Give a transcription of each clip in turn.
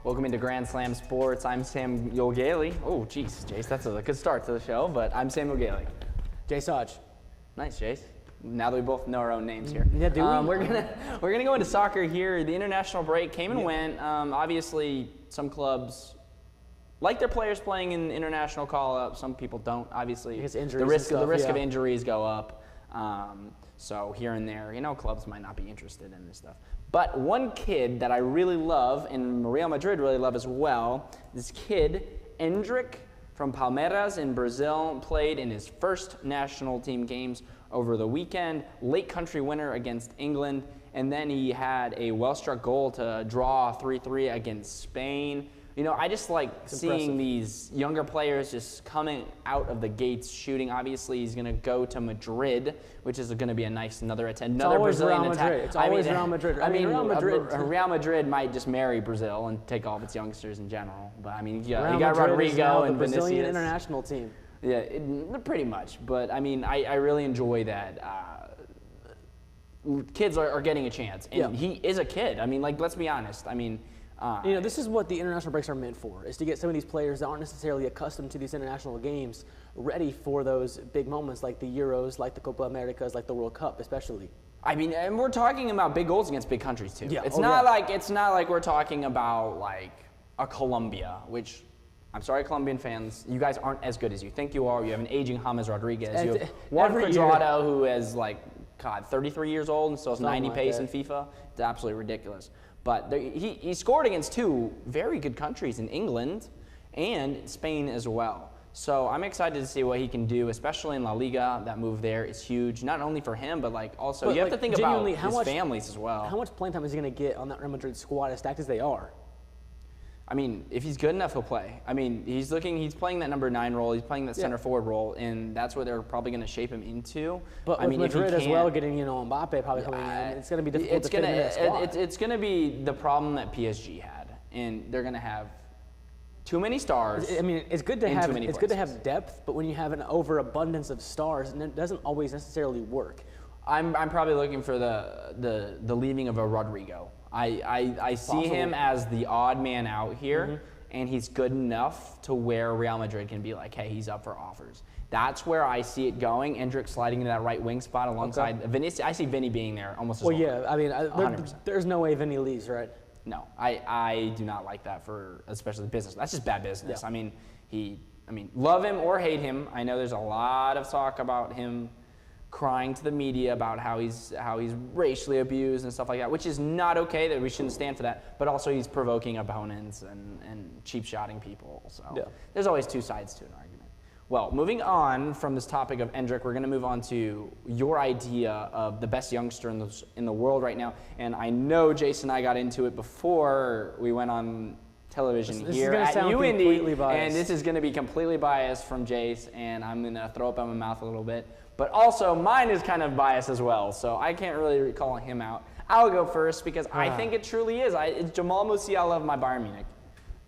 Welcome into Grand Slam Sports. I'm Samuel Gailey. Oh, geez, Jace, that's a good start to the show, but I'm Samuel Gailey. Jace Hodge. Nice, Jace. Now that we both know our own names here. Yeah, do we? We're gonna go into soccer here. The international break came and went. Obviously, some clubs like their players playing in international call-up. Some people don't. Obviously, because the risk of injuries go up. So here and there, clubs might not be interested in this stuff. But one kid that I really love, and Real Madrid really love as well, this kid, Endrick from Palmeiras in Brazil, played in his first national team games over the weekend. Late country winner against England, and then he had a well-struck goal to draw 3-3 against Spain. I just like seeing these younger players just coming out of the gates shooting. Obviously, he's going to go to Madrid, which is going to be another Brazilian attack. It's always Real Madrid. Real Madrid might just marry Brazil and take all of its youngsters in general. But you got Rodrigo and Vinicius. Brazilian international team. Yeah, pretty much. But I really enjoy that. Kids are getting a chance, and he is a kid. Let's be honest. This is what the international breaks are meant for, is to get some of these players that aren't necessarily accustomed to these international games ready for those big moments like the Euros, like the Copa Americas, like the World Cup especially. And we're talking about big goals against big countries too. Yeah. It's not like we're talking about like a Colombia, which I'm sorry, Colombian fans, you guys aren't as good as you think you are. You have an aging James Rodriguez. You have Juan Cuadrado, who is 33 years old and still has 90 pace in FIFA. It's absolutely ridiculous. But he scored against two very good countries in England and Spain as well. So I'm excited to see what he can do, especially in La Liga. That move there is huge, not only for him, but also you have to think about his families as well. How much playing time is he going to get on that Real Madrid squad as stacked as they are? If he's good enough, he'll play. He's playing that number 9 role. He's playing that center forward role, and that's what they're probably going to shape him into. But with Madrid as well, getting Mbappe probably coming in, it's going to be difficult to fit into that squad. It's going to be the problem that PSG had, and they're going to have too many stars. It's good to have depth, but when you have an overabundance of stars, it doesn't always necessarily work. I'm probably looking for the leaving of a Rodrigo. I see him as the odd man out here, and he's good enough to where Real Madrid can be like, hey, he's up for offers. That's where I see it going. Endrick sliding into that right wing spot alongside Vinicius. I see Vinny being there almost as well. Well, yeah, there's no way Vinny leaves, right? No, I do not like that for especially business. That's just bad business. Yeah. Love him or hate him. I know there's a lot of talk about him crying to the media about how he's racially abused and stuff like that, which is not okay. That we shouldn't stand for that. But also he's provoking opponents and cheap shotting people. So there's always two sides to an argument. Well, moving on from this topic of Endrick, we're going to move on to your idea of the best youngster in the world right now. And I know Jason and I got into it before we went on television here at UIndy, and this is going to be completely biased from Jace, and I'm going to throw up in my mouth a little bit. But also, mine is kind of biased as well, so I can't really call him out. I'll go first because I think it truly is. It's Jamal Musiala of my Bayern Munich.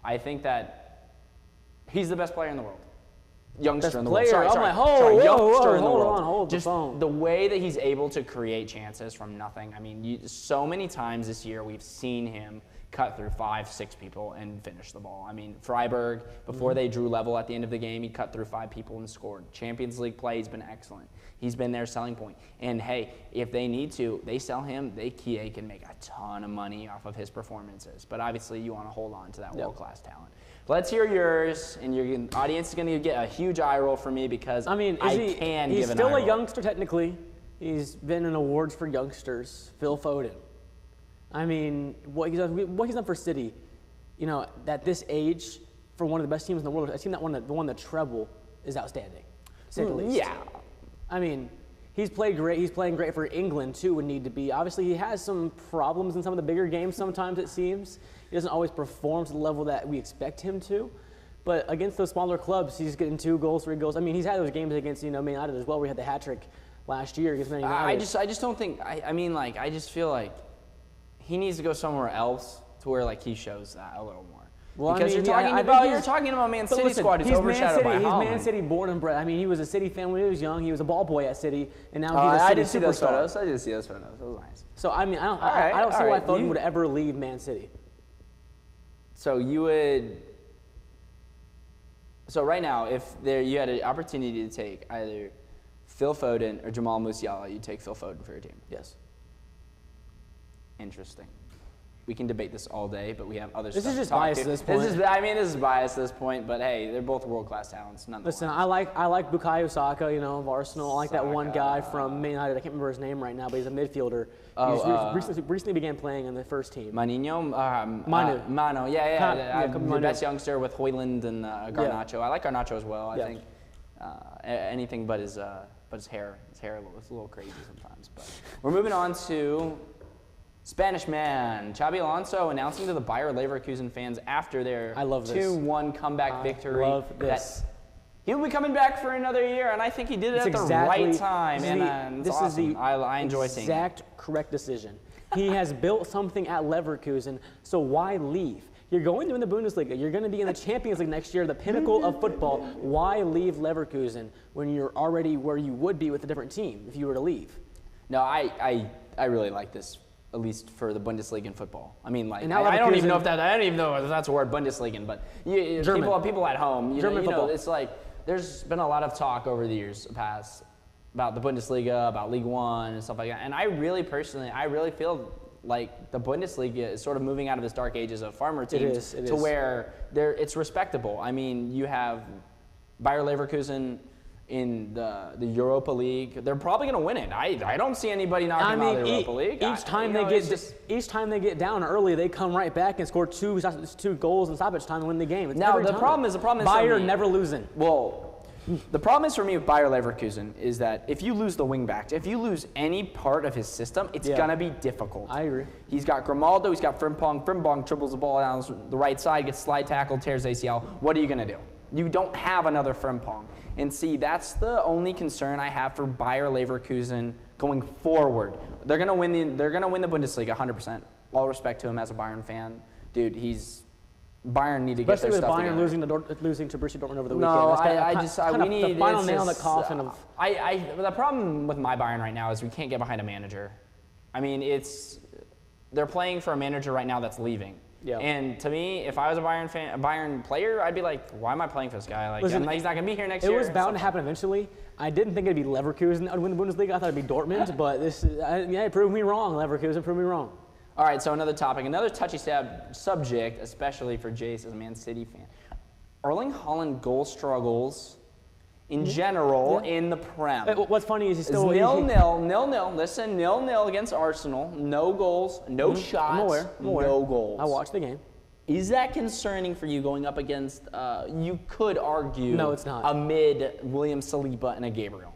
I think that he's the best player in the world. Youngster in the world. Sorry, youngster in the world. Just the way that he's able to create chances from nothing. So many times this year we've seen him cut through 5-6 people and finish the ball. Freiburg, before they drew level at the end of the game, he cut through 5 people and scored. Champions League play, he's been excellent. He's been their selling point. And hey, if they need to, they sell him, they can make a ton of money off of his performances. But obviously you want to hold on to that world-class talent. Let's hear yours, and your audience is going to get a huge eye roll from me because he's still a youngster technically. He's been in awards for youngsters. Phil Foden. What he's done for City, at this age, for one of the best teams in the world, a team that won the treble is outstanding. To say the least. Yeah. He's played great. He's playing great for England too when need to be. Obviously, he has some problems in some of the bigger games. Sometimes it seems he doesn't always perform to the level that we expect him to. But against those smaller clubs, he's getting 2 goals, 3 goals. He's had those games against Man United as well, where he had the hat trick last year against Man United. I just don't think. I just feel like he needs to go somewhere else to where he shows that a little more. Well, because you're talking about Man City squad who's overshadowed by Haaland. He's Man City born and bred. He was a City fan when he was young. He was a ball boy at City, and now he's a City superstar. I did see those photos. It was nice. So I don't see why Foden would ever leave Man City. So you would. So right now, if you had an opportunity to take either Phil Foden or Jamal Musiala, you'd take Phil Foden for your team. Yes. Interesting. We can debate this all day, but we have other This stuff is just to talk biased to. at this point. This is biased at this point, but hey, they're both world-class talents. Nonetheless. Listen, I like Bukayo Saka, of Arsenal. I like that one Saka. guy from Man United. I can't remember his name right now, but he's a midfielder. Oh, he just recently began playing in the first team. Manu. Manu. Yeah. Could be The Manu. best youngster with Hoyland and Garnacho. I like Garnacho as well. Yeah. I think anything but his hair. His hair is a little crazy sometimes. But we're moving on to Spanish man Xabi Alonso announcing to the Bayer Leverkusen fans after their I love this. 2-1 comeback victory. Love this. That he'll be coming back for another year, and I think he did it at the right time. And it's awesome. I enjoy seeing it. Exact correct decision. He has built something at Leverkusen, so why leave? You're going to win the Bundesliga. You're going to be in the Champions League next year, the pinnacle of football. Why leave Leverkusen when you're already where you would be with a different team if you were to leave? No, I really like this, at least for the Bundesliga in football. I mean, like, And now I don't even Leverkusen- know if that's a word, Bundesliga, but German. people at home, German football. it's like there's been a lot of talk over the years past about the Bundesliga, about League One and stuff like that. And I really feel like the Bundesliga is sort of moving out of this dark ages of farmer teams It to is. where it's respectable. I mean, you have Bayer Leverkusen in the Europa League. They're probably going to win it. I don't see anybody knocking them out of the Europa League. Each time they get down early, they come right back and score two goals in stoppage time and win the game. It's Now, every the time. problem is Bayer for me- never losing. Well, the problem is for me with Bayer Leverkusen is that if you lose the wingbacks, if you lose any part of his system, it's Yeah. going to be difficult. I agree. He's got Grimaldo, he's got Frimpong. Frimpong dribbles the ball down the right side, gets slide tackle, tears ACL. What are you going to do? You don't have another Frimpong. And see, that's the only concern I have for Bayer Leverkusen going forward. They're going to win the Bundesliga 100%. All respect to him as a Bayern fan. Dude, Bayern need to get Especially their with stuff Bayern together. losing to Borussia Dortmund over the weekend. No, That's we need the final it's nail in the just, coffin of. The problem with my Bayern right now is we can't get behind a manager. I mean, they're playing for a manager right now that's leaving. Yeah. And to me, if I was a Bayern player, I'd be like, why am I playing for this guy? Like, Listen, he's not going to be here next It year. was bound to happen eventually. I didn't think it'd be Leverkusen that would win the Bundesliga. I thought it'd be Dortmund, but it proved me wrong. Leverkusen proved me wrong. All right, so another topic, another touchy subject, especially for Jace as a Man City fan. Erling Haaland goal struggles in general in the Prem. What's funny is he's It's still 0-0. Listen, 0-0 against Arsenal. No goals, no shots, I'm aware. no goals. I watched the game. Is that concerning for you going up against, you could argue, No, it's not. a mid William Saliba and a Gabriel?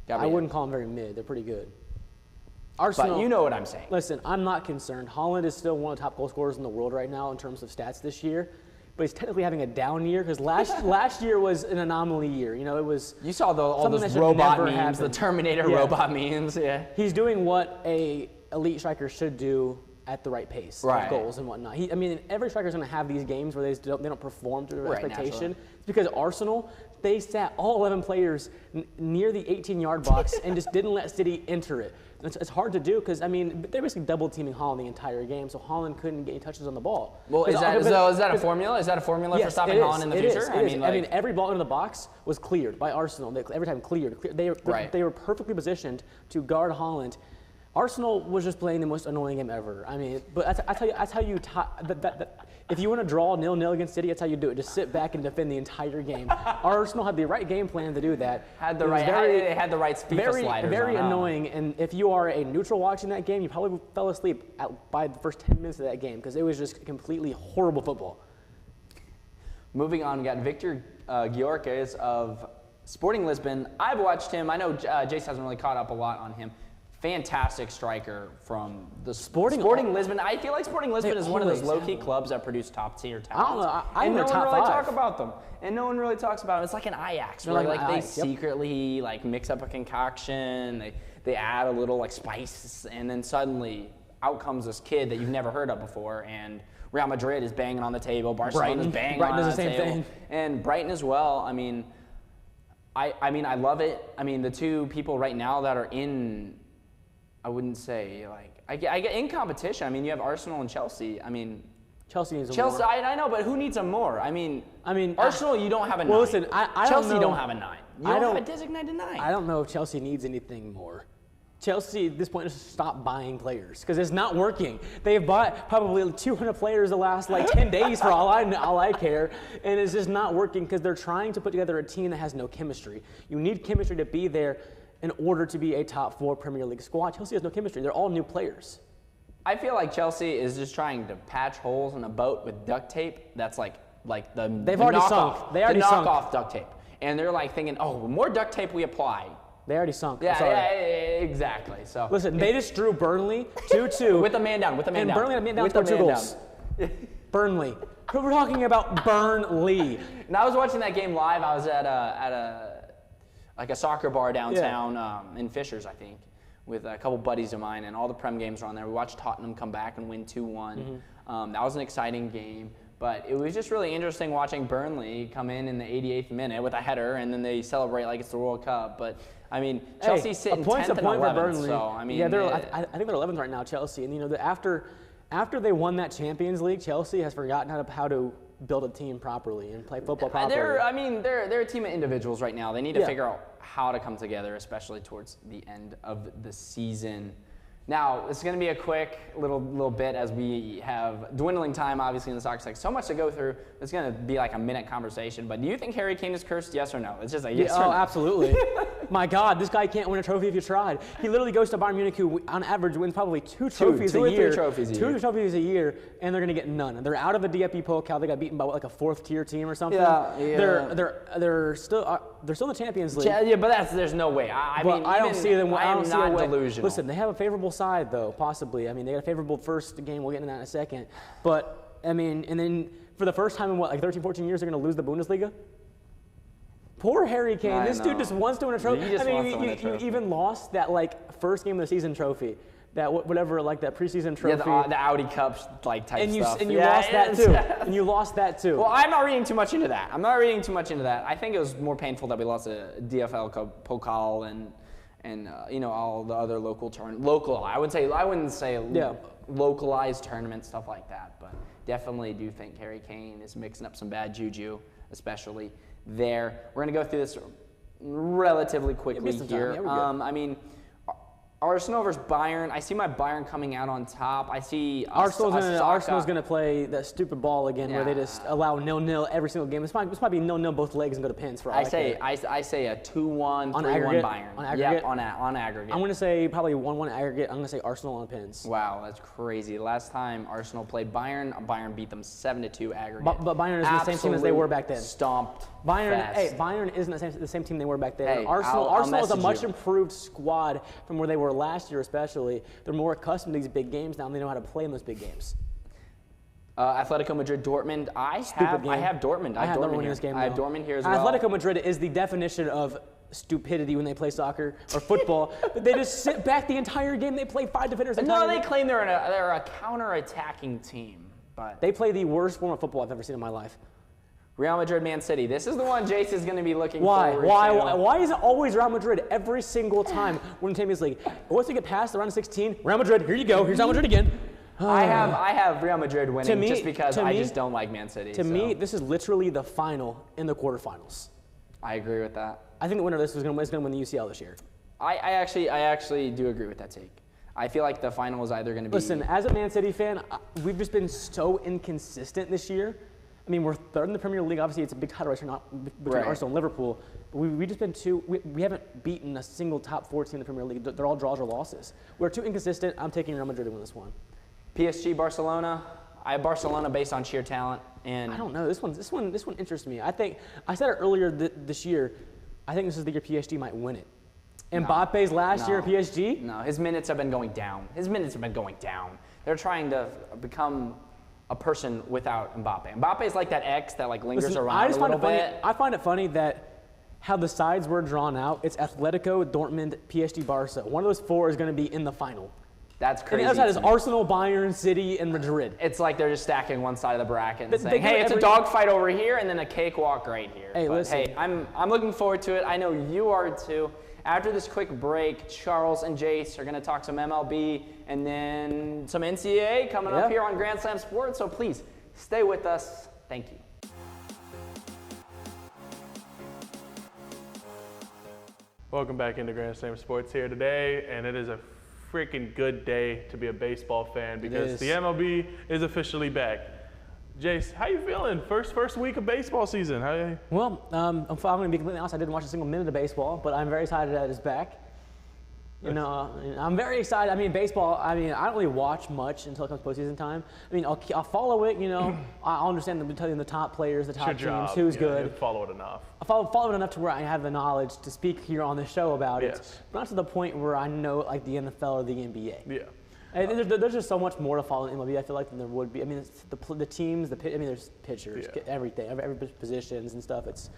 I wouldn't call them very mid. They're pretty good. Arsenal. But you know what I'm saying. Listen, I'm not concerned. Haaland is still one of the top goal scorers in the world right now in terms of stats this year. But he's technically having a down year because last year was an anomaly year. It was. You saw all something those that should robot never memes, the happen. Terminator Yeah. robot memes, yeah. He's doing what a elite striker should do at the right pace Right. of goals and whatnot. Every striker is going to have these games where they don't perform to their Right, expectation. naturally. It's because Arsenal, they sat all 11 players near the 18-yard box and just didn't let City enter it. It's hard to do because, they're basically double-teaming Haaland the entire game, so Haaland couldn't get any touches on the ball. Well, is that a formula? Is that a formula for stopping Haaland in the future? Every ball into the box was cleared by Arsenal. Every time cleared. They were perfectly positioned to guard Haaland. Arsenal was just playing the most annoying game ever. But that's how you if you want to draw 0-0 against City, that's how you do it. Just sit back and defend the entire game. Arsenal had the right game plan to do that. They had the right FIFA sliders very on, annoying. And if you are a neutral watching that game, you probably fell asleep by the first 10 minutes of that game because it was just completely horrible football. Moving on, we got Victor Gyökeres of Sporting Lisbon. I've watched him. I know Jace hasn't really caught up a lot on him. Fantastic striker from the Sporting Lisbon. I feel like Sporting Lisbon is one of those low-key clubs that produce top-tier talent. I don't know. I and think no they're one top really five. talk about them. And no one really talks about them. It's like an Ajax, They're where like an they Ajax, yep. secretly mix up a concoction. They add a little spice, and then suddenly out comes this kid that you've never heard of before. And Real Madrid is banging on the table. Barcelona is banging Brighton on does the the same table. thing. And Brighton as well. I love it. The two people right now that are in, I wouldn't say I get in competition. You have Arsenal and Chelsea. Chelsea needs Chelsea, more. I know, but who needs them more? I mean, Arsenal, you don't have a 9. well, listen, I Chelsea don't know. don't have a 9. You don't have a designated 9. I don't know if Chelsea needs anything more. Chelsea at this point just stop buying players because it's not working. They've bought probably 200 players the last 10 days for all I care, and it's just not working because they're trying to put together a team that has no chemistry. You need chemistry to be there in order to be a top 4 Premier League squad. Chelsea has no chemistry. They're all new players. I feel like Chelsea is just trying to patch holes in a boat with duct tape. That's like They've already sunk. They already sunk. Knockoff duct tape, and they're thinking, oh, the more duct tape we apply. They already sunk. Yeah, exactly. So listen, they just drew Burnley 2-2 with a man down. And Burnley had a man down for 2 goals. Burnley. We're talking about Burnley. And I was watching that game live. I was at a soccer bar downtown in Fishers, I think, with a couple buddies of mine, and all the Prem games were on there. We watched Tottenham come back and win 2-1. That was an exciting game. But it was just really interesting watching Burnley come in the 88th minute with a header, and then they celebrate like it's the World Cup. But I mean, Chelsea's sitting 10th and 11th. So I mean, yeah, I think they're 11th right now, Chelsea. And after they won that Champions League, Chelsea has forgotten how to build a team properly and play football properly. They're a team of individuals right now. They need to figure out how to come together, especially towards the end of the season. Now, it's going to be a quick little bit as we have dwindling time, obviously, in the soccer section. So much to go through. It's going to be like a minute conversation. But do you think Harry Kane is cursed, yes or no? It's just a yes or no. Oh, absolutely. My God, this guy can't win a trophy if you tried. He literally goes to Bayern Munich, who on average wins probably two trophies a year. 2 or 3 trophies a year. 2 trophies a year, and they're going to get none. They're out of the DFB Pokal. They got beaten by, like, a 4th-tier team or something. Yeah. They're still in the Champions League. Yeah, but there's no way. I don't see them. I am not delusional. Listen, they have a favorable side, though, possibly. I mean, they got a favorable first game. We'll get into that in a second. But, I mean, and then for the first time in, 13, 14 years, they're going to lose the Bundesliga? Poor Harry Kane. This dude just wants to win a trophy. You even lost that, first game of the season trophy. That whatever, that preseason trophy. Yeah, the Audi Cup, type stuff. And you lost that, too. And you lost that, too. Well, I'm not reading too much into that. I think it was more painful that we lost a DFL Pokal and all the other I wouldn't say localized tournaments, stuff like that. But definitely do think Harry Kane is mixing up some bad juju, especially there. We're going to go through this relatively quickly here. Arsenal versus Bayern. I see my Bayern coming out on top. I see Arsenal's going to play that stupid ball again where they just allow 0-0 every single game. This might be 0-0 both legs and go to pins for all I say a 2-1, 3-1 Bayern. On aggregate? Yep, on aggregate. I'm going to say probably 1-1 aggregate. I'm going to say Arsenal on pins. Wow, that's crazy. Last time Arsenal played Bayern beat them 7-2 aggregate. But Bayern isn't the same team as they were back then. Stomped. Bayern isn't the same team they were back then. Hey, Arsenal is a much improved squad from where they were last year, especially. They're more accustomed to these big games now, and they know how to play in those big games. Atletico Madrid, Dortmund. I have Dortmund. I have Dortmund in this game. I have Dortmund here as well. Atletico Madrid is the definition of stupidity when they play soccer or football. But they just sit back the entire game. They play 5 defenders. No, they claim they're a counter-attacking team, but they play the worst form of football I've ever seen in my life. Real Madrid, Man City. This is the one Jace is going to be looking forward to. Why is it always Real Madrid every single time we're in the Champions League? Once we get past the round of 16, Real Madrid, here you go. Here's Real Madrid again. I have Real Madrid winning just because I just don't like Man City. To me, this is literally the final in the quarterfinals. I agree with that. I think the winner of this is going to win the UCL this year. I actually do agree with that take. I feel like the final is either going to be... Listen, as a Man City fan, we've just been so inconsistent this year. I mean, we're 3rd in the Premier League. Obviously, it's a big title race between Arsenal and Liverpool. But we just been we haven't beaten a single top 4 team in the Premier League. They're all draws or losses. We're too inconsistent. I'm taking Real Madrid to win this one. PSG, Barcelona. I have Barcelona based on sheer talent. And I don't know. This one interests me. I think I said it earlier this year. I think this is the year PSG might win it. Mbappe's last year at PSG? No, his minutes have been going down. They're trying to become a person without Mbappe. Mbappe is like that X that lingers around a little bit. I find it funny that how the sides were drawn out. It's Atletico, Dortmund, PSG, Barca. One of those 4 is going to be in the final. That's crazy. And the other side is Arsenal, Bayern, City, and Madrid. It's like they're just stacking one side of the bracket and saying, hey, it's a dogfight over here and then a cakewalk right here. Hey, listen. Hey, I'm looking forward to it. I know you are too. After this quick break, Charles and Jace are going to talk some MLB and then some NCAA coming up here on Grand Slam Sports. So please Stay with us. Thank you. Welcome back into Grand Slam Sports here today, and it is a freaking good day to be a baseball fan because the MLB is officially back. Jace, how you feeling? First week of baseball season. Well, I'm going to be completely honest. I didn't watch a single minute of baseball, but I'm very excited that it's back. You know, I'm very excited. I mean, baseball, I don't really watch much until it comes postseason time. I mean, I'll follow it, you know. I'll understand the top players, the top teams, who's good. Follow it enough. I follow it enough to where I have the knowledge to speak here on the show about it. But not to the point where I know, like, the NFL or the NBA. Yeah. And there's just so much more to follow in MLB, I feel like, than there would be. I mean, it's the teams, there's pitchers, everything, every positions and stuff. It's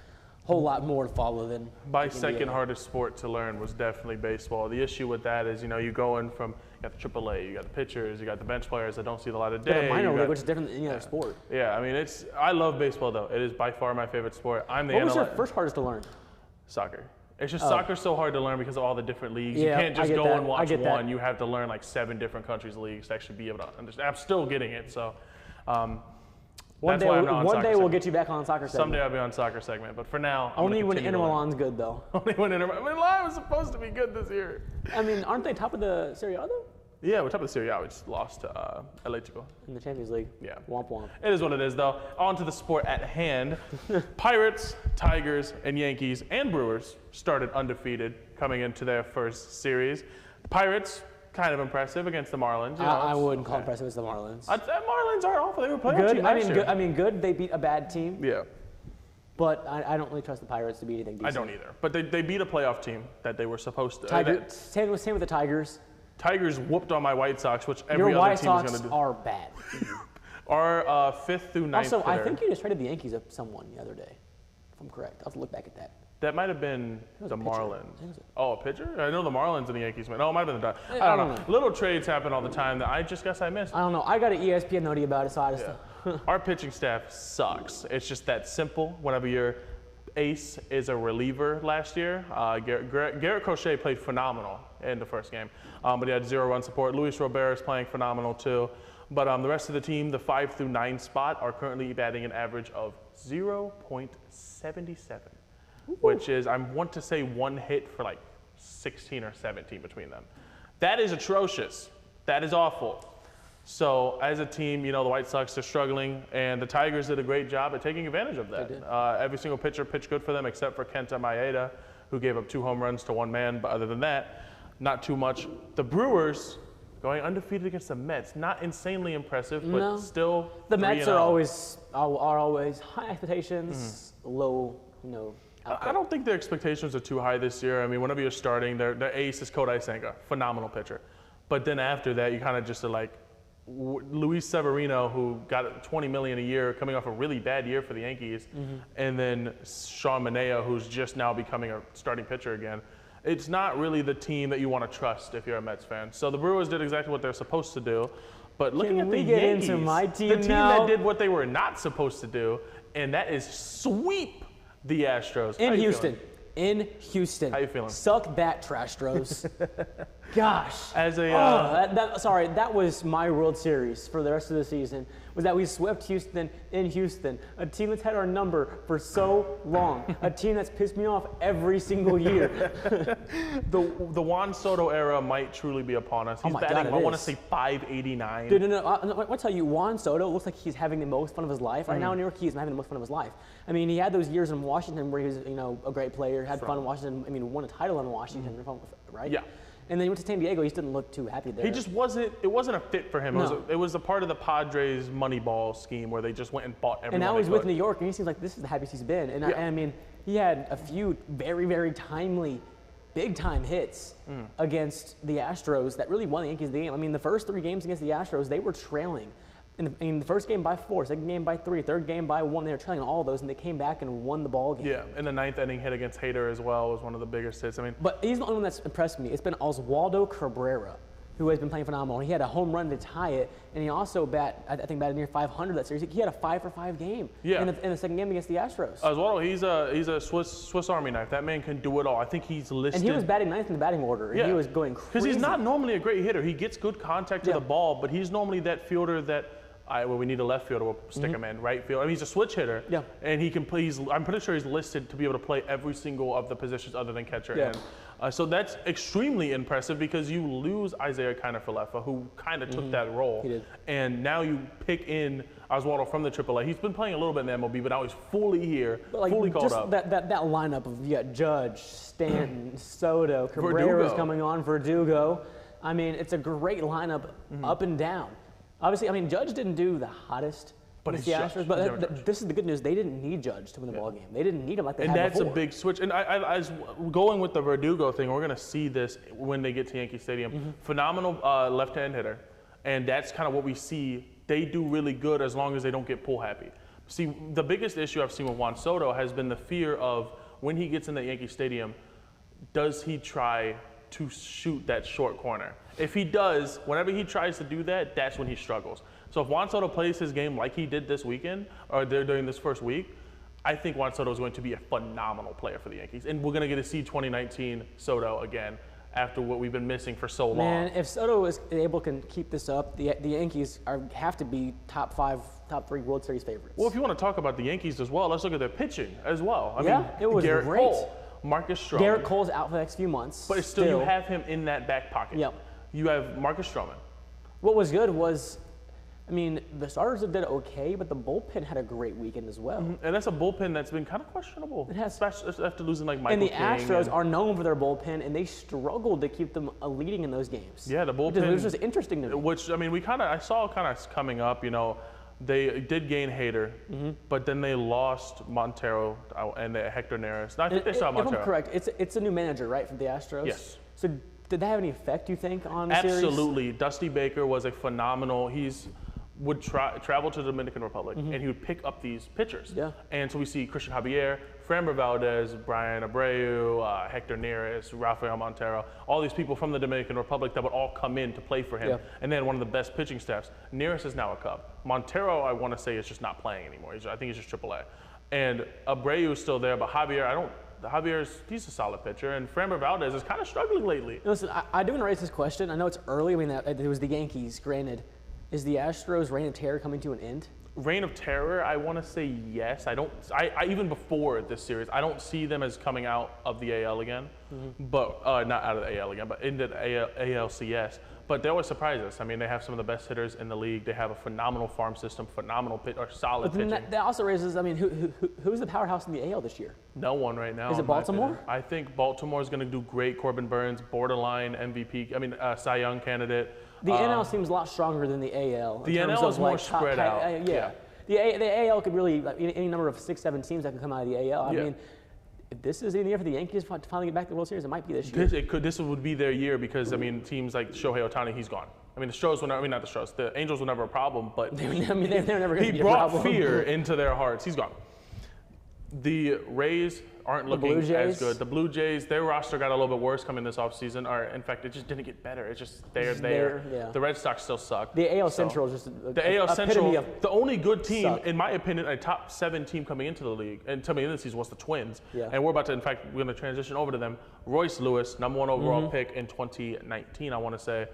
a whole lot more to follow than my second hardest sport to learn was definitely baseball. The issue with that is, you know, you go in from, you got the AAA, you got the pitchers, you got the bench players that don't see the light of day. The minor league, which is different than any other sport. Yeah, I mean, I love baseball though. It is by far my favorite sport. What was your first hardest to learn? Soccer. It's just soccer's so hard to learn because of all the different leagues. You can't just go and watch one. You have to learn like 7 different countries' leagues to actually be able to understand. I'm still getting it, so. One day we'll get you back on soccer segment. Someday I'll be on soccer segment, but for now, only when Inter Milan's good though. Only when Inter Milan was supposed to be good this year. I mean, aren't they top of the Serie A though? Yeah, we're top of the Serie A. We just lost to Atletico. In the Champions League. Yeah. Womp womp. It is what it is though. On to the sport at hand. Pirates, Tigers, and Yankees and Brewers started undefeated coming into their first series. Pirates, kind of impressive against the Marlins. I wouldn't call impressive as the Marlins. Marlins aren't awful. They were playing good. team last year. I mean, good. They beat a bad team. Yeah. But I don't really trust the Pirates to be anything decent. I don't either. But they beat a playoff team that they were supposed to. Same with the Tigers. Tigers whooped on my White Sox, which every Your other White team is Sox going to do. are bad. Our 5th through 9th Also, hitter. I think you just traded the Yankees of someone the other day, if I'm correct. I'll have to look back at that. That might have been the Marlins. Was it? Oh, a pitcher? I know the Marlins and the Yankees went. Oh, it might have been the Dodgers. I don't know. Little trades happen all the time that I just guess I missed. I don't know. I got an ESPN note about it, so I just. Our pitching staff sucks. It's just that simple. Whenever your ace is a reliever last year, Garrett Crochet played phenomenal in the first game, but he had 0 run support. Luis Robert is playing phenomenal too. But the rest of the team, the 5 through 9 spot, are currently batting an average of 0.77. Which is, I want to say 1 hit for like 16 or 17 between them. That is atrocious. That is awful. So as a team, you know, the White Sox are struggling, and the Tigers did a great job at taking advantage of that. Every single pitcher pitched good for them except for Kenta Maeda, who gave up 2 home runs to 1 man. But other than that, not too much. The Brewers going undefeated against the Mets, not insanely impressive, but still. The Mets are always high expectations, low, you know. I don't think their expectations are too high this year. I mean, whenever you're starting, their ace is Kodai Senga, phenomenal pitcher. But then after that, you kind of just are like Luis Severino, who got $20 million a year, coming off a really bad year for the Yankees, and then Sean Manaea, who's just now becoming a starting pitcher again. It's not really the team that you want to trust if you're a Mets fan. So the Brewers did exactly what they're supposed to do. But looking at the Yankees, the team that did what they were not supposed to do, and that is sweep the Astros. In Houston. In Houston. How you feeling? Suck that, Trastros. Gosh. As a that was my World Series for the rest of the season, was that we swept Houston in Houston, a team that's had our number for so long, a team that's pissed me off every single year. The Juan Soto era might truly be upon us. He's batting, I want to say 589. Dude, no. I'll tell you, Juan Soto looks like he's having the most fun of his life. Right now in New York, he's having the most fun of his life. I mean, he had those years in Washington where he was, you know, a great player, had fun in Washington. I mean, won a title in Washington, right? Yeah. And then he went to San Diego. He just didn't look too happy there. He just wasn't. It wasn't a fit for him. No. It was a part of the Padres Moneyball scheme where they just went and bought everyone. And now he's with New York, and he seems like this is the happiest he's been. And I mean, he had a few very, very timely, big-time hits against the Astros that really won the Yankees the game. I mean, the first 3 games against the Astros, they were trailing. In the first game by 4, second game by 3, third game by 1. They were trailing all those, and they came back and won the ball game. Yeah, and the 9th inning hit against Hader as well was one of the biggest hits. I mean, but he's the only one that's impressed me. It's been Oswaldo Cabrera, who has been playing phenomenal. He had a home run to tie it, and he also batted near 500 that series. He had a 5-for-5 game in the second game against the Astros. Oswaldo, he's a Swiss Army knife. That man can do it all. I think he's listed. And he was batting 9th in the batting order, and he was going crazy. Because he's not normally a great hitter. He gets good contact to the ball, but he's normally that fielder that Well, we need a left fielder, we'll stick him in. Right field, I mean, he's a switch hitter. Yeah. And he can play. I'm pretty sure he's listed to be able to play every single of the positions other than catcher. Yeah. And so that's extremely impressive because you lose Isaiah Kiner-Falefa, who kind of took that role. He did. And now you pick in Oswaldo from the AAA. He's been playing a little bit in the MLB, but now he's fully here, But like fully called just up. that lineup of you got Judge, Stanton, Soto, Cabrera's Verdugo. coming on, Verdugo. I mean, it's a great lineup up and down. Obviously, I mean, Judge didn't do the hottest But against he's the Judge. Astros, but He's never Judge. this is the good news. They didn't need Judge to win the ball game. They didn't need him like they And had that's before. a big switch. And as going with the Verdugo thing, we're going to see this when they get to Yankee Stadium. Phenomenal left-hand hitter, and that's kind of what we see. They do really good as long as they don't get pull happy. See, the biggest issue I've seen with Juan Soto has been the fear of when he gets in the Yankee Stadium, does he try to shoot that short corner? If he does, whenever he tries to do that, that's when he struggles. So if Juan Soto plays his game like he did this weekend, or during this first week, I think Juan Soto is going to be a phenomenal player for the Yankees. And we're going to get to see 2019 Soto again after what we've been missing for so long. Man, if Soto is able to keep this up, the Yankees have to be top 5, top 3 World Series favorites. Well, if you want to talk about the Yankees as well, let's look at their pitching as well. I Yeah, mean, it was Garrett great. Cole, Marcus Stroman. Garrett Cole's out for the next few months. But it's still, you have him in that back pocket. Yep. You have Marcus Stroman. What was good was, I mean, the starters did okay, but the bullpen had a great weekend as well. And that's a bullpen that's been kind of questionable. It has. Especially after losing like Michael And the King Astros are known for their bullpen, and they struggled to keep them leading in those games. Yeah, the bullpen. It was just interesting to me. Which, I mean, I saw kind of coming up, you know, they did gain Hader, but then they lost Montero and Hector Neris. No, I think they saw If Montero. I'm correct, it's a new manager, right, for the Astros? Yes. So did that have any effect, you think, on the series? Absolutely. Dusty Baker was a phenomenal, would travel to the Dominican Republic and he would pick up these pitchers. Yeah. And so we see Christian Javier, Framber Valdez, Brian Abreu, Hector Neris, Rafael Montero, all these people from the Dominican Republic that would all come in to play for him. Yeah. And then one of the best pitching staffs. Neris is now a Cub. Montero, I want to say, is just not playing anymore. I think he's just AAA. And Abreu is still there, but Javier's he's a solid pitcher, and Framber Valdez is kind of struggling lately. Listen, I do want to raise this question. I know it's early. I mean, it was the Yankees, granted. Is the Astros' reign of terror coming to an end? Reign of Terror, I want to say yes. I even before this series, I don't see them as coming out of the AL again, but not out of the AL again, but into the ALCS. But they always surprise us. I mean, they have some of the best hitters in the league. They have a phenomenal farm system, solid But then pitching. that also raises, I mean, who's the powerhouse in the AL this year? No one right now. Is it in my Baltimore? opinion. I think Baltimore is going to do great. Corbin Burns, borderline MVP. I mean, Cy Young candidate. The NL seems a lot stronger than the AL. The in terms NL of, is more like, spread out. Yeah. The AL could really, like, any number of 6, 7 teams that can come out of the AL. I Yeah. mean, if this is the year for the Yankees to finally get back to the World Series, it might be this year. This would be their year because, I mean, teams like Shohei Ohtani, he's gone. I mean, the Angels were never a problem, but I mean, they're never going to he be a brought problem. fear into their hearts. He's gone. The Rays aren't looking Blue as Jays? good. The Blue Jays, their roster got a little bit worse coming this offseason. Or in fact, it just didn't get better. It's just they're there. yeah. The Red Sox still suck. The AL So- Central is just The AL Central, the only good team, suck. in my opinion, a top 7 team coming into the league, and coming into the season was the Twins. Yeah. And we're about to, in fact, we're going to transition over to them. Royce Lewis, #1 overall Mm-hmm. pick in 2019, I want to say.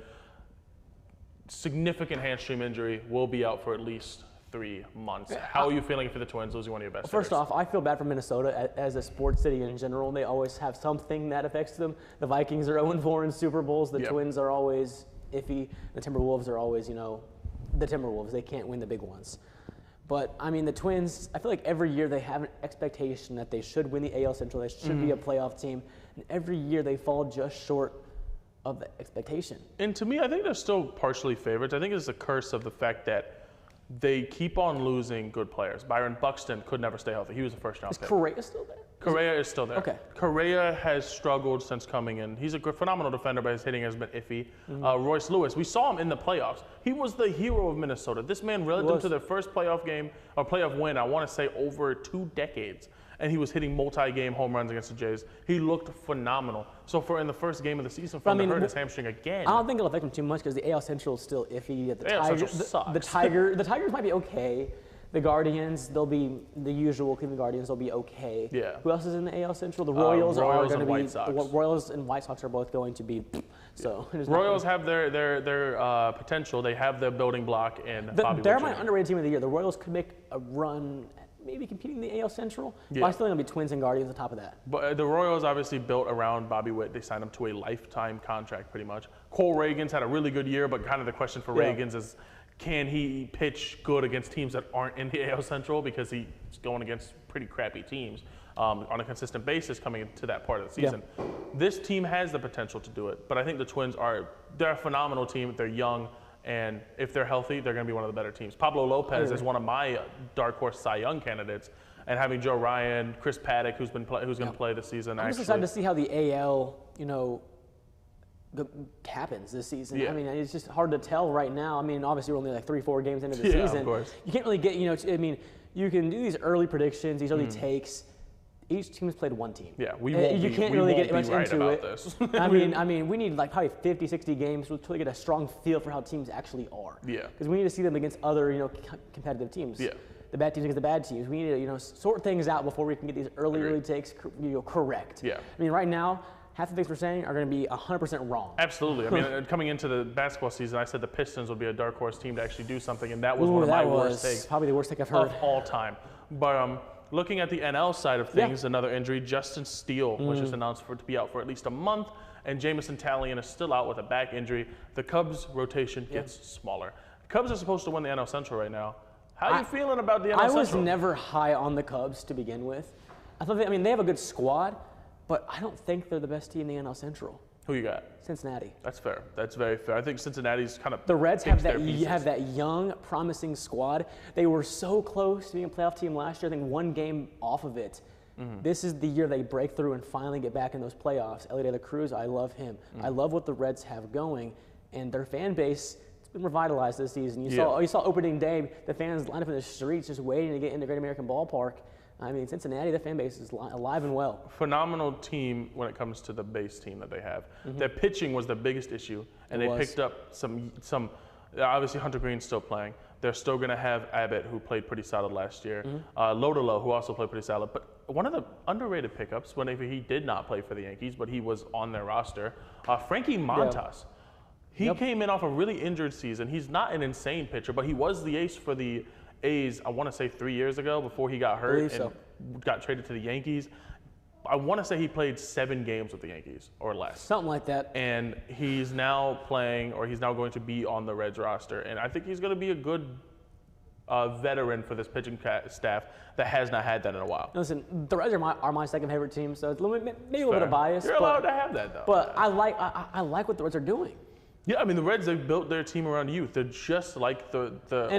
Significant hamstring injury, will be out for at least 3 months. How are you feeling for the Twins losing one of your best First hitters? off, I feel bad for Minnesota as a sports city in general. They always have something that affects them. The Vikings are 0-4 in Super Bowls. The Yep. Twins are always iffy. The Timberwolves are always, the Timberwolves. They can't win the big ones. But, I mean, the Twins, I feel like every year they have an expectation that they should win the AL Central. They should be a playoff team. And every year they fall just short of the expectation. And to me, I think they're still partially favorites. I think it's a curse of the fact that they keep on losing good players. Byron Buxton could never stay healthy. He was a first-round Is pick. Correa still there? Correa is still there. Okay. Correa has struggled since coming in. He's a phenomenal defender, but his hitting has been iffy. Royce Lewis, we saw him in the playoffs. He was the hero of Minnesota. This man led them to their first playoff game, or playoff win, I want to say, over 2 decades. And he was hitting multi-game home runs against the Jays. He looked phenomenal. So in the first game of the season, for him to hurt his hamstring again. I don't think it'll affect them too much because the AL Central is still iffy. The AL Central Tigers, sucks. the Tigers might be okay. The Guardians, they'll be the usual Cleveland Guardians. They'll be okay. Yeah. Who else is in the AL Central? The Royals, Royals are going and to be. White Sox. The Royals and White Sox are both going to be. So there's not- Royals have their potential. They have their building block in Bobby They're Witt my Jr. underrated team of the year. The Royals could make a run, at maybe competing in the AL Central. Yeah. But I still think it'll be Twins and Guardians on top of that. But the Royals obviously built around Bobby Witt. They signed him to a lifetime contract pretty much. Cole Reagans had a really good year, but kind of the question for Yeah. Reagans is, can he pitch good against teams that aren't in the AL Central, because he's going against pretty crappy teams on a consistent basis coming into that part of the season. This team has the potential to do it, but I think the Twins they're a phenomenal team. They're young, and if they're healthy, they're going to be one of the better teams. Pablo Lopez is one of my dark horse Cy Young candidates, and having Joe Ryan, Chris Paddock, who's going to play this season. I'm just excited to see how the AL, happens this season. Yeah. I mean, it's just hard to tell right now. I mean, obviously we're only like 3-4 games into the Yeah, of season. course. You can't really get, you can do these early predictions, these early takes. Each team has played one team. Yeah, we won't You be, can't we really won't get be much right into about it. this. I mean, we need like probably 50, 60 games to really get a strong feel for how teams actually are. Yeah. Because we need to see them against other, competitive teams. Yeah. The bad teams against the bad teams. We need to, sort things out before we can get these early takes, correct. Yeah. I mean, right now, half the things we're saying are going to be 100% wrong. Absolutely. I mean, coming into the basketball season, I said the Pistons would be a dark horse team to actually do something, and that was one of my worst takes probably the worst take I've heard. of all time. But looking at the NL side of things, another injury, Justin Steele was just announced to be out for at least a month, and Jameson Taillon is still out with a back injury. The Cubs rotation gets smaller. The Cubs are supposed to win the NL Central right now. How are you feeling about the NL Central? I was never high on the Cubs to begin with. They have a good squad, but I don't think they're the best team in the NL Central. Who you got? Cincinnati. That's fair. That's very fair. I think Cincinnati's kind of The Reds have their pieces. that young, promising squad. They were so close to being a playoff team last year. I think one game off of it. This is the year they break through and finally get back in those playoffs. Ellie De La Cruz, I love him. I love what the Reds have going, and their fan base. It's been revitalized this season. You saw opening day, the fans lined up in the streets just waiting to get into Great American Ballpark. I mean, Cincinnati, the fan base is alive and well. Phenomenal team when it comes to the base team that they have. Their pitching was the biggest issue, and they picked up some. Obviously, Hunter Green's still playing. They're still going to have Abbott, who played pretty solid last year. Lodolo, who also played pretty solid. But one of the underrated pickups, whenever he did not play for the Yankees, but he was on their roster, Frankie Montas. He came in off a really injured season. He's not an insane pitcher, but he was the ace for the A's, I want to say 3 years ago, before he got hurt and got traded to the Yankees. I want to say he played 7 games with the Yankees or less. Something like that. And he's now playing, or he's now going to be on the Reds roster. And I think he's going to be a good veteran for this pitching staff that has not had that in a while. Listen, the Reds are my second favorite team, so it's maybe a little bit of bias. You're allowed to have that, though. But I like what the Reds are doing. Yeah, I mean, the Reds, they've built their team around youth. They're just like the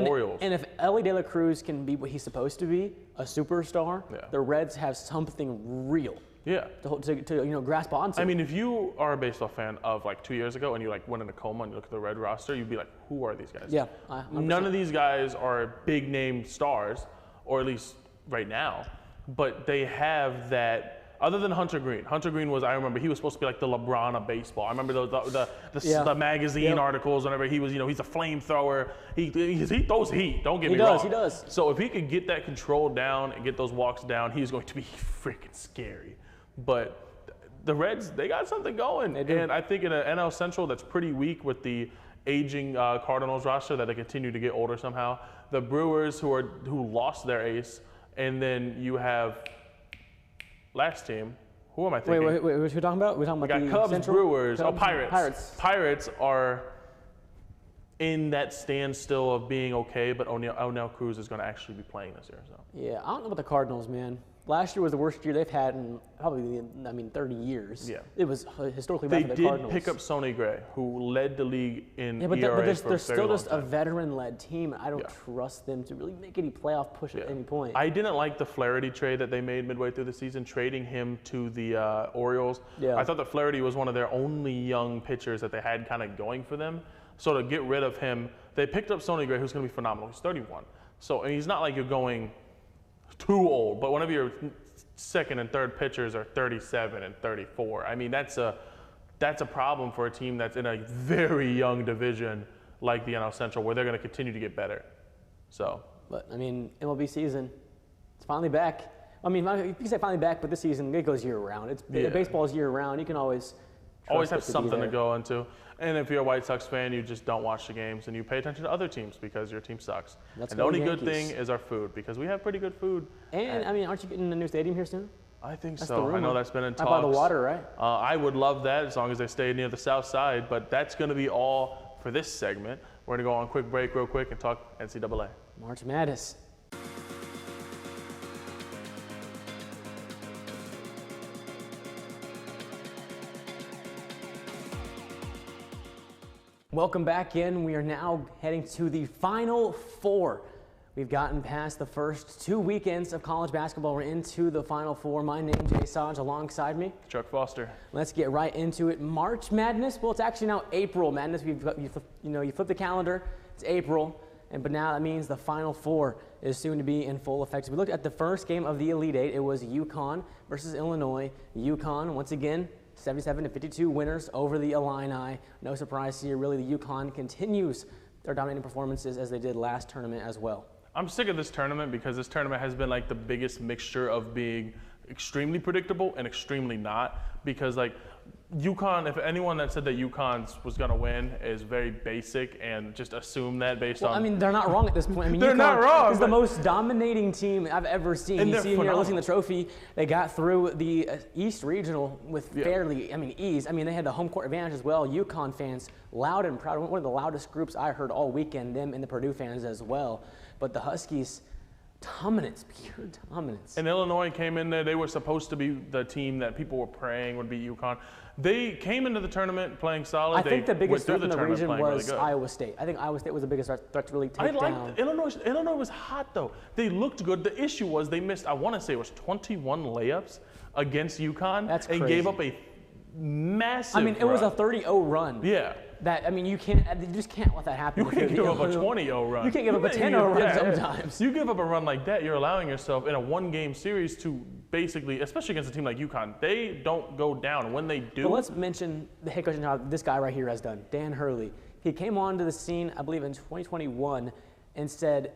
Orioles. And if Ellie De La Cruz can be what he's supposed to be, a superstar, the Reds have something real to grasp onto. I mean, if you are a baseball fan of like 2 years ago and you went in a coma and you look at the Red roster, you'd be like, who are these guys? Yeah. None of these guys are big name stars, or at least right now, but they have that. Other than Hunter Green. Hunter Green was, I remember, he was supposed to be like the LeBron of baseball. I remember the magazine articles whenever he was, he's a flamethrower. He throws heat, don't get me wrong. He does. So if he could get that control down and get those walks down, he's going to be freaking scary. But the Reds, they got something going. And I think in an NL Central that's pretty weak with the aging Cardinals roster that they continue to get older somehow. The Brewers who lost their ace, and then you have last team. Who am I thinking? Wait, what are we talking about? We're talking about we got the Cubs, Central? Brewers, Pirates. Pirates are in that standstill of being okay, but O'Neill Cruz is going to actually be playing this year. So. Yeah, I don't know about the Cardinals, man. Last year was the worst year they've had in probably, 30 years. Yeah. It was historically bad for the Cardinals. They did pick up Sonny Gray, who led the league in ERA but they're for still just a a veteran-led team. I don't trust them to really make any playoff push at any point. I didn't like the Flaherty trade that they made midway through the season, trading him to the Orioles. Yeah. I thought that Flaherty was one of their only young pitchers that they had kind of going for them. So to get rid of him, they picked up Sonny Gray, who's going to be phenomenal. He's 31. So and he's not like you're going too old, but whenever your second and third pitchers are 37 and 34, I mean, that's a problem for a team that's in a very young division like the NL Central, where they're going to continue to get better. So But, I mean, MLB season, it's finally back. I mean, you can say finally back, but this season, it goes year-round. Baseball is year-round. You can always have something to go into. And if you're a White Sox fan, you just don't watch the games and you pay attention to other teams because your team sucks. And the only good thing is our food because we have pretty good food. And, I mean, aren't you getting a new stadium here soon? I think so. I know that's been in talks. By the water, right? I would love that as long as they stay near the south side. But that's going to be all for this segment. We're going to go on a quick break real quick and talk NCAA. March Madness. Welcome back in. We are now heading to the Final Four. We've gotten past the first 2 weekends of college basketball. We're into the Final Four. My name, Jay Saj, alongside me. Chuck Foster. Let's get right into it. March Madness. Well, it's actually now April Madness. You flip the calendar. It's April, but now that means the Final Four is soon to be in full effect. So we looked at the first game of the Elite Eight. It was UConn versus Illinois. UConn, once again, 77-52 winners over the Illini. No surprise here. Really, the UConn continues their dominating performances as they did last tournament as well. I'm sick of this tournament because this tournament has been like the biggest mixture of being extremely predictable and extremely not. Because like UConn, if anyone that said that UConn was going to win is very basic and just assume that based on. I mean, they're not wrong at this point. I mean, they're UConn not wrong. is the most dominating team I've ever seen. And you see them here lifting the phenomenal. trophy. They got through the East Regional with fairly, ease. I mean, they had the home court advantage as well. UConn fans, loud and proud. One of the loudest groups I heard all weekend, them and the Purdue fans as well. But the Huskies, dominance, pure dominance. And Illinois came in there. They were supposed to be the team that people were praying would beat UConn. They came into the tournament playing solid. I think the biggest threat in the region was really Iowa State. I think Iowa State was the biggest threat to really take down. Illinois was hot though. They looked good. The issue was they missed, I want to say it was 21 layups against UConn. That's and crazy. gave up a massive it was a run. 30-0 run. Yeah. That, you just can't let that happen. You can't give up a 20-0 run. You can't give up a 10-0 run sometimes. You give up a run like that, you're allowing yourself in a one-game series to basically, especially against a team like UConn, they don't go down. When they do. But let's mention the head coach and how this guy right here has done, Dan Hurley. He came onto the scene, I believe, in 2021 and said,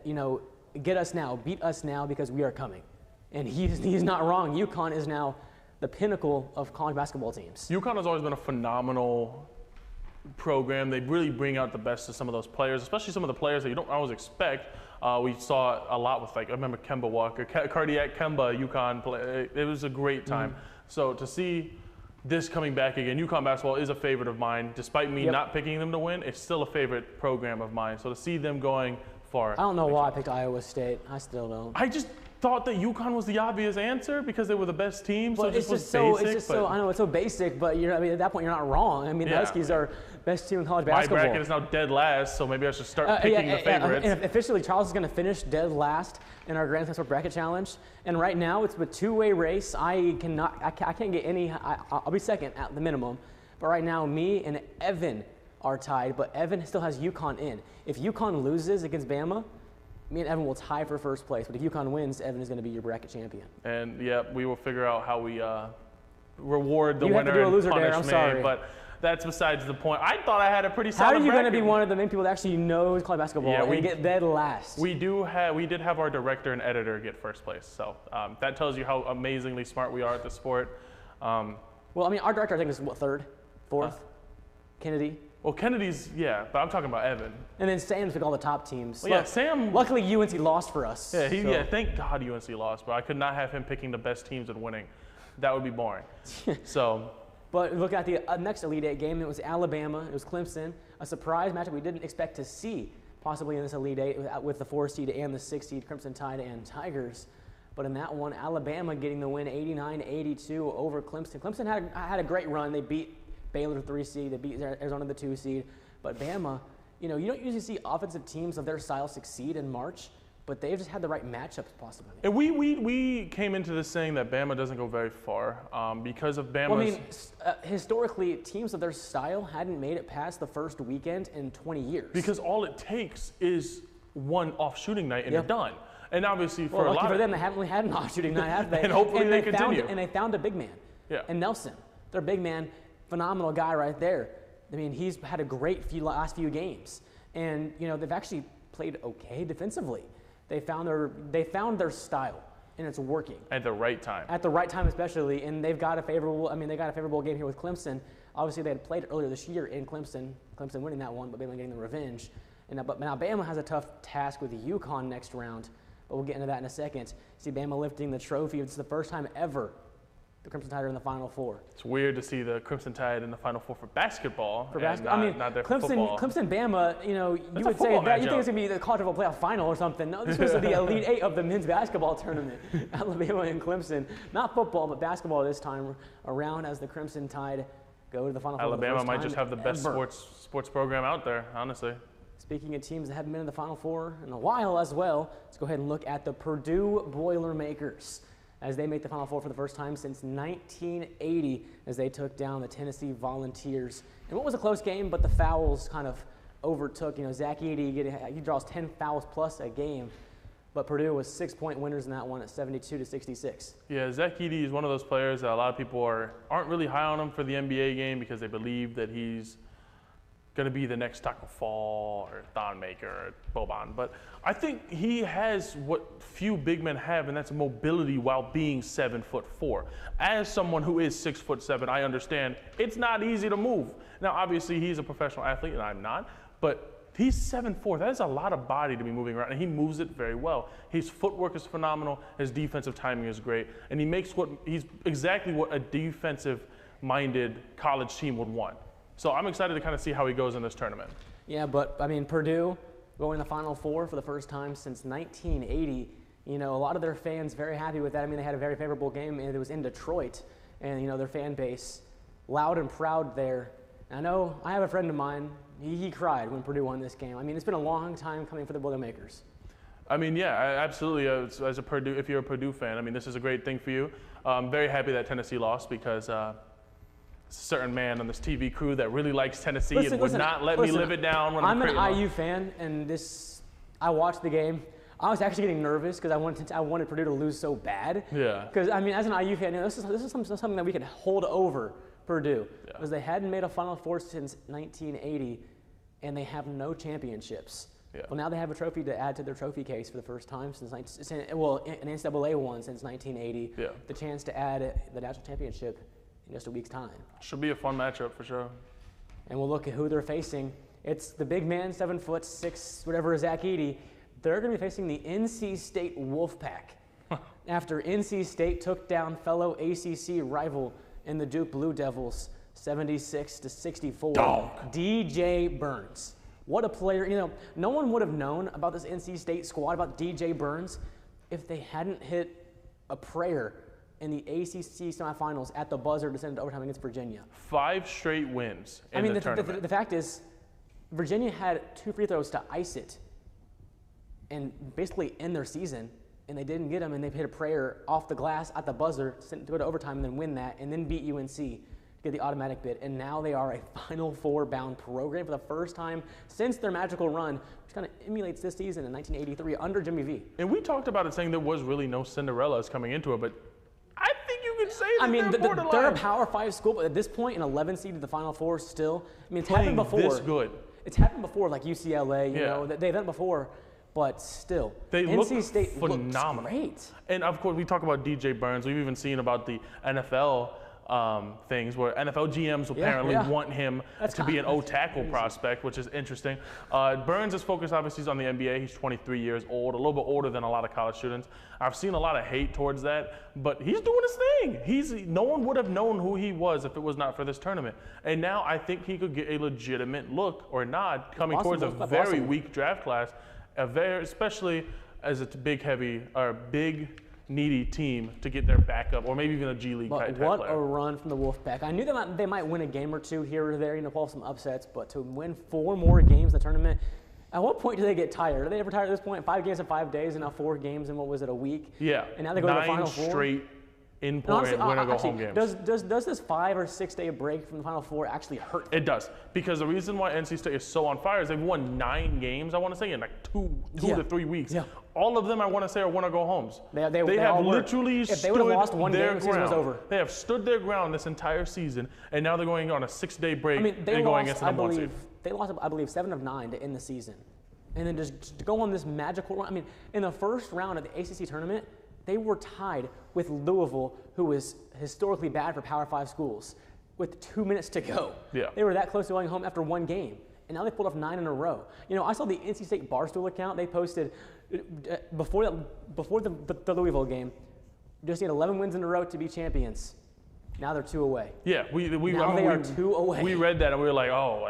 get us now, beat us now because we are coming. And he's not wrong. UConn is now the pinnacle of college basketball teams. UConn has always been a phenomenal program. They really bring out the best of some of those players, especially some of the players that you don't always expect. We saw a lot with, I remember Kemba Walker, Cardiac Kemba, UConn play. It was a great time. So to see this coming back again, UConn basketball is a favorite of mine. Despite me not picking them to win, it's still a favorite program of mine. So to see them going far. I don't know why I picked Iowa State. I still don't. I just thought that UConn was the obvious answer because they were the best team. But it's just so I know it's so basic, but at that point you're not wrong. The Huskies are best team in college basketball. My bracket is now dead last, so maybe I should start picking the favorites. And officially, Charles is going to finish dead last in our Grand Slam Sport Bracket Challenge. And right now it's a two-way race. I can't get any. I'll be second at the minimum. But right now, me and Evan are tied. But Evan still has UConn in. If UConn loses against Bama, me and Evan will tie for first place, but if UConn wins, Evan is going to be your bracket champion. And we will figure out how we reward the winner. You have to do a loser dare. I'm sorry, but that's besides the point. I thought I had a pretty solid bracket. How are you going to be bracket. one of the main people that actually knows college basketball and get dead last? We did have our director and editor get first place, so that tells you how amazingly smart we are at the sport. Well, our director I think is third, fourth, Kennedy. Well, Kennedy's, but I'm talking about Evan. And then Sam's picked all the top teams. Well, Sam. Luckily, UNC lost for us. Thank God UNC lost, but I could not have him picking the best teams and winning. That would be boring. But look at the next Elite Eight game. It was Alabama. It was Clemson. A surprise matchup we didn't expect to see possibly in this Elite Eight with the 4 seed and the 6 seed Crimson Tide and Tigers. But in that one, Alabama getting the win 89-82 over Clemson. Clemson had a great run. They beat Baylor the 3 seed, they beat Arizona the 2 seed. But Bama, you don't usually see offensive teams of their style succeed in March, but they've just had the right matchups possibly. And we came into this saying that Bama doesn't go very far because of Bama's. Well, historically, teams of their style hadn't made it past the first weekend in 20 years. Because all it takes is one off shooting night and you're done. And obviously for a lot for them, they haven't really had an off shooting night, have they? And hopefully they continue. And they found a big man. Yeah. And Nelson, their big man. Phenomenal guy right there. He's had a great last few games. And, they've actually played okay defensively. They found their style, and it's working. At the right time. At the right time, especially, and they got a favorable game here with Clemson. Obviously, they had played earlier this year in Clemson winning that one, but Bama getting the revenge. But now Bama has a tough task with UConn next round, but we'll get into that in a second. See Bama lifting the trophy. It's the first time ever the Crimson Tide are in the Final Four. It's weird to see the Crimson Tide in the Final Four for basketball. Not there Clemson, for football. Clemson, Bama. You would say that you think it's gonna be the college football playoff final or something. No, this was the Elite Eight of the men's basketball tournament. Alabama and Clemson, not football, but basketball this time around as the Crimson Tide go to the Final Four. Alabama might just have the best ever. sports program out there, honestly. Speaking of teams that haven't been in the Final Four in a while as well, let's go ahead and look at the Purdue Boilermakers as they make the Final Four for the first time since 1980 as they took down the Tennessee Volunteers. And what was a close game, but the fouls kind of overtook. Zach Edey, he draws 10 fouls plus a game, but Purdue was 6-point winners in that one at 72-66. Yeah, Zach Edey is one of those players that a lot of people aren't really high on him for the NBA game because they believe that he's going to be the next Taco Fall or Thon Maker or Boban. But I think he has what few big men have, and that's mobility while being 7'4". As someone who is 6'7", I understand it's not easy to move. Now, obviously, he's a professional athlete, and I'm not, but he's 7'4". That is a lot of body to be moving around, and he moves it very well. His footwork is phenomenal. His defensive timing is great, and he's exactly what a defensive-minded college team would want. So I'm excited to kind of see how he goes in this tournament. Yeah, but Purdue going to the Final Four for the first time since 1980. A lot of their fans very happy with that. They had a very favorable game, and it was in Detroit, and their fan base loud and proud there. And I know I have a friend of mine. He cried when Purdue won this game. It's been a long time coming for the Boilermakers. Yeah, absolutely. As a Purdue, if you're a Purdue fan, this is a great thing for you. I'm very happy that Tennessee lost because. A certain man on this TV crew that really likes Tennessee and would not let me live it down. When I'm an IU fan, and I watched the game. I was actually getting nervous because I wanted Purdue to lose so bad. Yeah. Because as an IU fan, this is something that we could hold over Purdue because they hadn't made a Final Four since 1980, and they have no championships. Yeah. Well, now they have a trophy to add to their trophy case for the first time since an NCAA one since 1980. Yeah. The chance to add the national championship in just a week's time. Should be a fun matchup for sure. And we'll look at who they're facing. It's the big man, 7'6", whatever, Zach Edey. They're going to be facing the NC State Wolfpack after NC State took down fellow ACC rival in the Duke Blue Devils 76-64. Dog. DJ Burns. What a player. No one would have known about this NC State squad, about DJ Burns, if they hadn't hit a prayer in the ACC semifinals at the buzzer to send it to overtime against Virginia. 5 straight wins in the tournament. The fact is, Virginia had 2 free throws to ice it and basically end their season, and they didn't get them, and they hit a prayer off the glass at the buzzer to go to overtime and then win that, and then beat UNC to get the automatic bid. And now they are a Final Four bound program for the first time since their magical run, which kind of emulates this season in 1983 under Jimmy V. And we talked about it saying there was really no Cinderellas coming into it, but I think you could say that they're a Power 5 school, but at this point, an 11 seed to the Final Four still. It's playing happened before. This good. It's happened before, like UCLA. They've done it before, but still, NC State phenomenal. Looks great. And of course, we talk about DJ Burns. We've even seen about the NFL things where NFL GMs apparently want him to be an O-tackle prospect, which is interesting. Burns is focused, obviously, on the NBA. He's 23 years old, a little bit older than a lot of college students. I've seen a lot of hate towards that, but he's doing his thing. No one would have known who he was if it was not for this tournament. And now I think he could get a legitimate look or nod coming towards a very weak draft class, especially as it's big, needy team to get their backup, or maybe even a G League type player. What a run from the Wolfpack. I knew they might win a game or two here or there, pull off some upsets, but to win 4 more games in the tournament, at what point do they get tired? Are they ever tired at this point? 5 games in 5 days, and now 4 games in, a week? Yeah. And now they go to the Final 9 Four? straight winner go home games. Does this 5 or 6 day break from the Final Four actually hurt them? It does, because the reason why NC State is so on fire is they've won 9 games, I want to say, in like two to 3 weeks. Yeah. All of them, I want to say, are winner go homes. They have literally stood if they would have lost one game, the season was over. They have stood their ground this entire season, and now they're going on a 6-day break they and going against the number 1 seed. They lost, I believe, 7 of 9 to end the season. and then just to go on this magical run. I mean, in the first round of the ACC tournament, they were tied with Louisville, who was historically bad for Power 5 schools, with 2 minutes to go. Yeah. They were that close to going home after one game, and now they pulled off 9 in a row. You know, I saw the NC State Barstool account. They posted before the Louisville game, just need 11 wins in a row to be champions. Now they're 2 away. Yeah, Now they are 2 away. We read that and we were like, oh,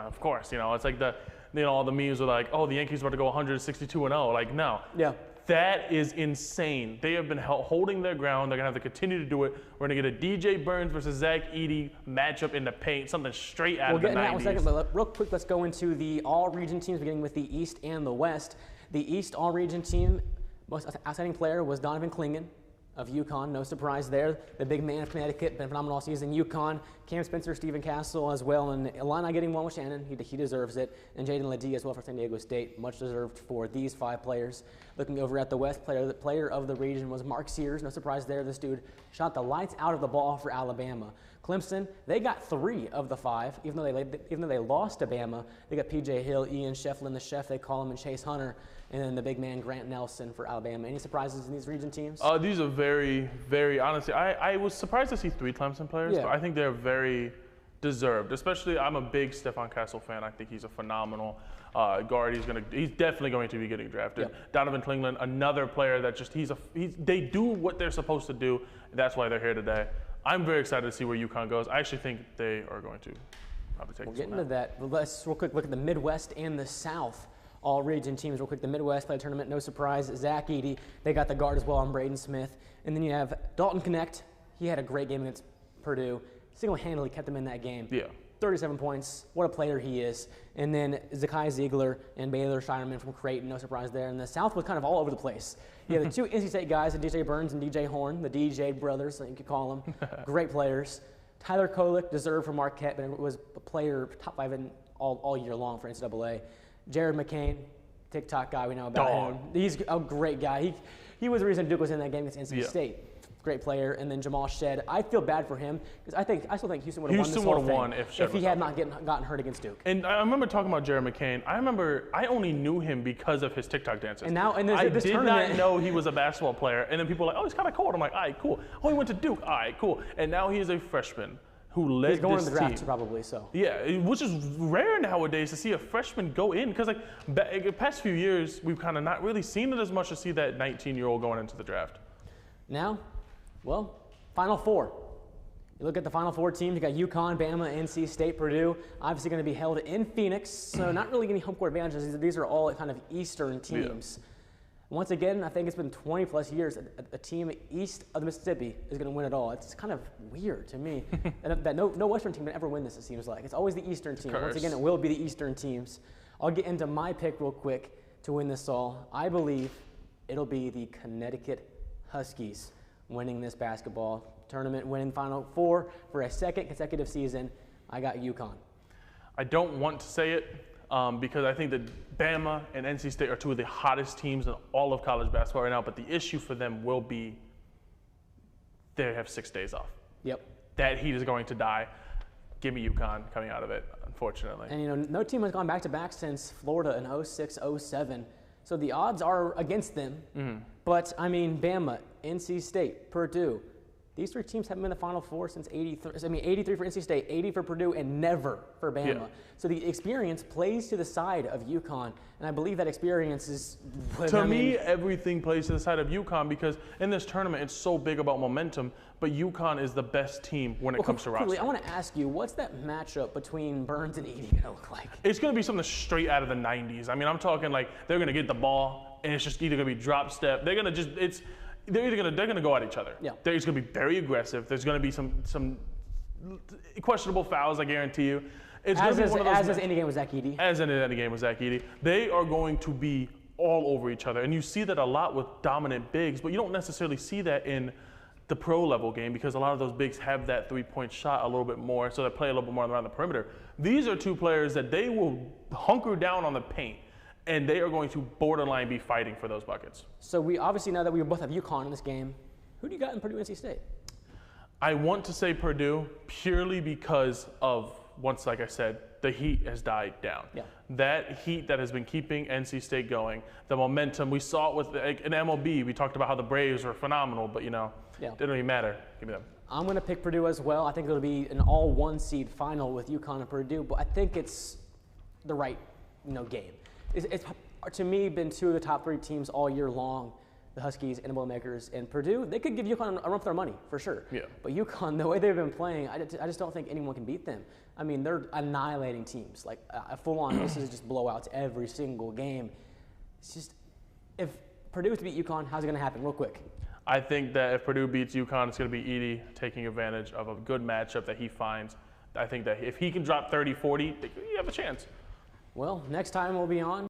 of course. You know, it's like all the memes were like, oh, the Yankees are about to go 162-0. Like, no. Yeah. That is insane. They have been holding their ground. They're going to have to continue to do it. We're going to get a DJ Burns versus Zach Edey matchup in the paint, something straight out of the 90s. We'll get into that in a second, but real quick, let's go into the all-region teams, beginning with the East and the West. The East all-region team, most outstanding player was Donovan Clingan of UConn. No surprise there. The big man of Connecticut, been phenomenal all season. UConn, Cam Spencer, Stephen Castle as well, and Illini getting one with Shannon. He deserves it. And Jaden Ledee as well for San Diego State. Much deserved for these 5 players. Looking over at the West, the player of the region was Mark Sears. No surprise there. This dude shot the lights out of the ball for Alabama. Clemson, they got 3 of the 5. Even though they lost to Bama, they got P.J. Hill, Ian Shefflin, the chef they call him, and Chase Hunter. And then the big man, Grant Nelson for Alabama. Any surprises in these region teams? These are very, very, honestly, I was surprised to see 3 Clemson players, but I think they're very deserved. Especially, I'm a big Stephon Castle fan. I think he's a phenomenal guard. He's definitely going to be getting drafted. Yep. Donovan Clingan, another player that just, they do what they're supposed to do. That's why they're here today. I'm very excited to see where UConn goes. I actually think they are going to probably take this one. We'll get into that. But let's real quick look at the Midwest and the South. All region teams real quick. The Midwest played a tournament, no surprise. Zach Edey, they got the guard as well on Braden Smith. And then you have Dalton Connect. He had a great game against Purdue. Single-handedly kept them in that game. Yeah. 37 points. What a player he is. And then Zakai Ziegler and Baylor Shinerman from Creighton, no surprise there. And the South was kind of all over the place. You had the 2 NC State guys, DJ Burns and DJ Horn, the DJ brothers, you could call them. Great players. Tyler Kolek deserved for Marquette, but was a player top 5 in all year long for NCAA. Jared McCain, TikTok guy, we know about him. He's a great guy. He was the reason Duke was in that game against NC State. Great player. And then Jamal Shed. I feel bad for him because I still think Houston would have won this whole thing if he had not gotten hurt against Duke. And I remember talking about Jared McCain. I only knew him because of his TikTok dances. I did not know he was a basketball player. And then people were like, oh, he's kind of cold. I'm like, all right, cool. Oh, he went to Duke. All right, cool. And now he is a freshman who led this team. He's going to the draft probably, so. Yeah, which is rare nowadays to see a freshman go in because like the past few years, we've kind of not really seen it as much to see that 19-year-old going into the draft. Now, well, Final Four. You look at the Final Four teams, you got UConn, Bama, NC State, Purdue, obviously going to be held in Phoenix, so not really any home court advantages. These are all kind of Eastern teams. Yeah. Once again, I think it's been 20-plus years a team east of the Mississippi is going to win it all. It's kind of weird to me that no Western team would ever win this, it seems like. It's always the Eastern team. Once again, it will be the Eastern teams. I'll get into my pick real quick to win this all. I believe it'll be the Connecticut Huskies winning this basketball tournament, winning Final Four for a 2nd consecutive season. I got UConn. I don't want to say it because I think that Bama and NC State are 2 of the hottest teams in all of college basketball right now, but the issue for them will be they have 6 days off. Yep. That heat is going to die. Give me UConn coming out of it, unfortunately. And, no team has gone back-to-back since Florida in 06, 07. So the odds are against them. Mm-hmm. But, Bama, NC State, Purdue, these 3 teams haven't been in the Final Four since 83. 83 for NC State, 80 for Purdue, and never for Bama. Yeah. So the experience plays to the side of UConn, and I believe that experience is. To me, everything plays to the side of UConn because in this tournament, it's so big about momentum. But UConn is the best team when it comes to roster. I want to ask you, what's that matchup between Burns and Edey going to look like? It's going to be something straight out of the 90s. I'm talking like they're going to get the ball, and it's just either going to be drop step. They're going to they're going to go at each other. Yeah. It's going to be very aggressive. There's going to be some questionable fouls, I guarantee you. It's as is any game with Zach Edey. As in any game with Zach Edey. They are going to be all over each other. And you see that a lot with dominant bigs, but you don't necessarily see that in the pro level game because a lot of those bigs have that 3-point shot a little bit more, so they play a little bit more around the perimeter. These are 2 players that they will hunker down on the paint, and they are going to borderline be fighting for those buckets. So we obviously know that we both have UConn in this game. Who do you got in Purdue NC State? I want to say Purdue purely because of once, like I said, the heat has died down. Yeah. That heat that has been keeping NC State going, the momentum, we saw it with an MLB. We talked about how the Braves were phenomenal, but, Yeah. it didn't even matter. Give me them. I'm going to pick Purdue as well. I think it'll be an all one seed final with UConn and Purdue, but I think it's the right game. It's to me been two of the top 3 teams all year long. The Huskies and the Boilermakers and Purdue, they could give UConn a run for their money, for sure. Yeah. But UConn, the way they've been playing, I just don't think anyone can beat them. I mean, they're annihilating teams. Like, full-on, this is just blowouts every single game. It's just, if Purdue is to beat UConn, how's it going to happen? Real quick. I think that if Purdue beats UConn, it's going to be Edey taking advantage of a good matchup that he finds. I think that if he can drop 30, 40, you have a chance. Well, next time we'll be on.